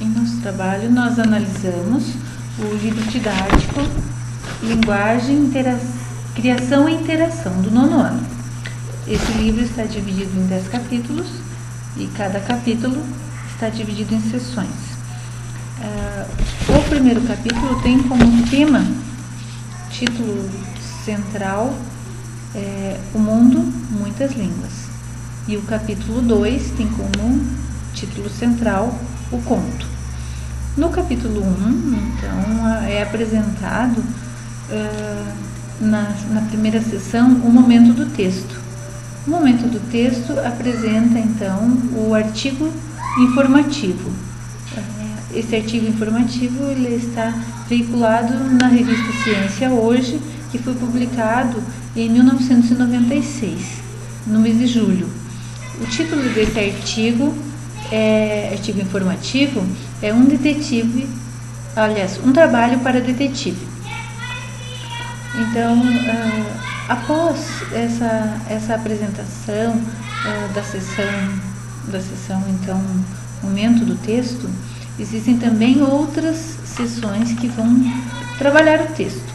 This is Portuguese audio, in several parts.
Em nosso trabalho, nós analisamos o livro didático Linguagem, Criação e Interação, do 9º ano. Esse livro está dividido em 10 capítulos e cada capítulo está dividido em sessões. O primeiro capítulo tem como tema, título central, O Mundo, Muitas Línguas. E o capítulo 2 tem como título central, O Conto. No capítulo 1, então, é apresentado na primeira sessão o momento do texto. O momento do texto apresenta, então, o artigo informativo. Esse artigo informativo ele está veiculado na revista Ciência Hoje, que foi publicado em 1996, no mês de julho. O título desse artigo informativo é um trabalho para detetive. Então, após essa apresentação da sessão, então, momento do texto, existem também outras sessões que vão trabalhar o texto,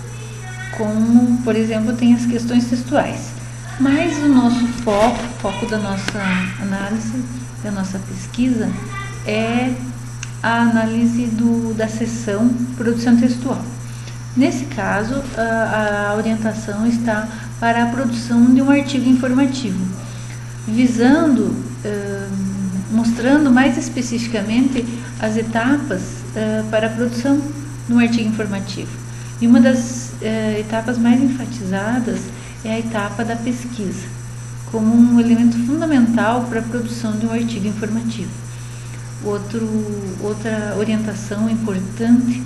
como, por exemplo, tem as questões textuais. Mas o nosso foco da nossa análise, da nossa pesquisa, é a análise da seção produção textual. Nesse caso, a orientação está para a produção de um artigo informativo, visando, mostrando mais especificamente as etapas para a produção de um artigo informativo. E uma das etapas mais enfatizadas é a etapa da pesquisa, como um elemento fundamental para a produção de um artigo informativo. Outra orientação importante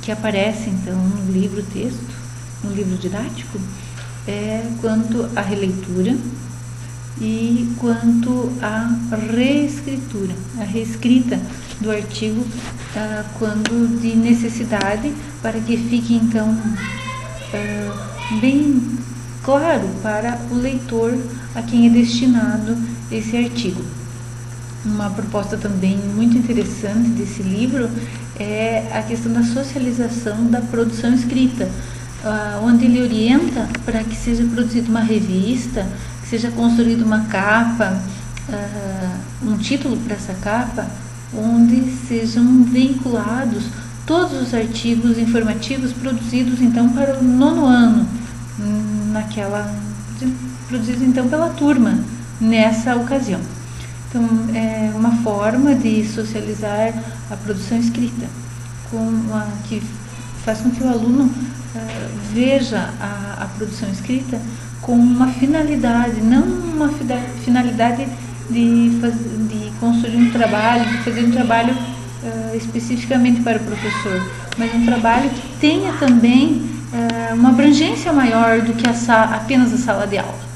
que aparece, então, no livro texto, no livro didático, é quanto à releitura e quanto à reescritura, a reescrita do artigo quando de necessidade, para que fique, então, bem claro para o leitor a quem é destinado esse artigo. Uma proposta também muito interessante desse livro é a questão da socialização da produção escrita, onde ele orienta para que seja produzida uma revista, que seja construída uma capa, um título para essa capa, onde sejam veiculados todos os artigos informativos produzidos então para o 9º ano, produzidos então pela turma nessa ocasião. Então, é uma forma de socializar a produção escrita, que faz com que o aluno veja a produção escrita com uma finalidade, não uma finalidade de construir um trabalho, de fazer um trabalho especificamente para o professor, mas um trabalho que tenha também uma abrangência maior do que apenas a sala de aula.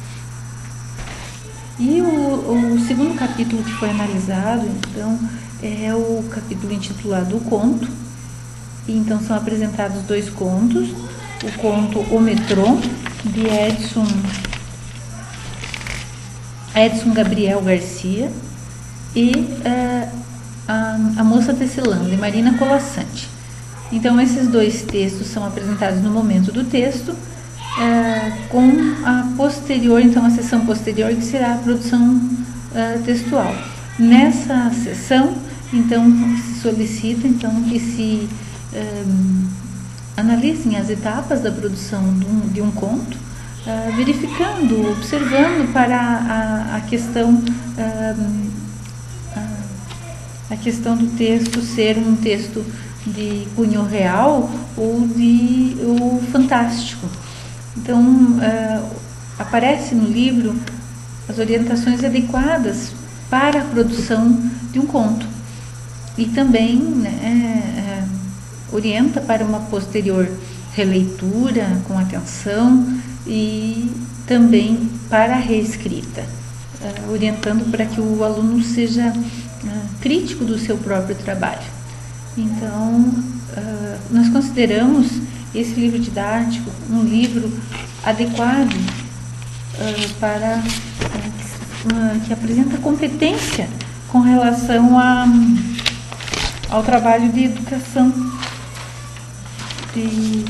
E o segundo capítulo que foi analisado, então, é o capítulo intitulado O Conto. E, então, são apresentados 2 contos. O conto O Metrô, de Edson Gabriel Garcia, e a Moça Tecelã, de Marina Colasanti. Então, esses 2 textos são apresentados no momento do texto, com a posterior, então a sessão posterior, que será a produção textual. Nessa sessão, então, se solicita então que se analisem as etapas da produção de um conto, verificando, observando para a questão do texto ser um texto de cunho real ou fantástico. Então, aparece no livro as orientações adequadas para a produção de um conto e também orienta para uma posterior releitura com atenção e também para a reescrita, orientando para que o aluno seja crítico do seu próprio trabalho. Então, nós consideramos esse livro didático um livro adequado que apresenta competência com relação ao trabalho de educação, de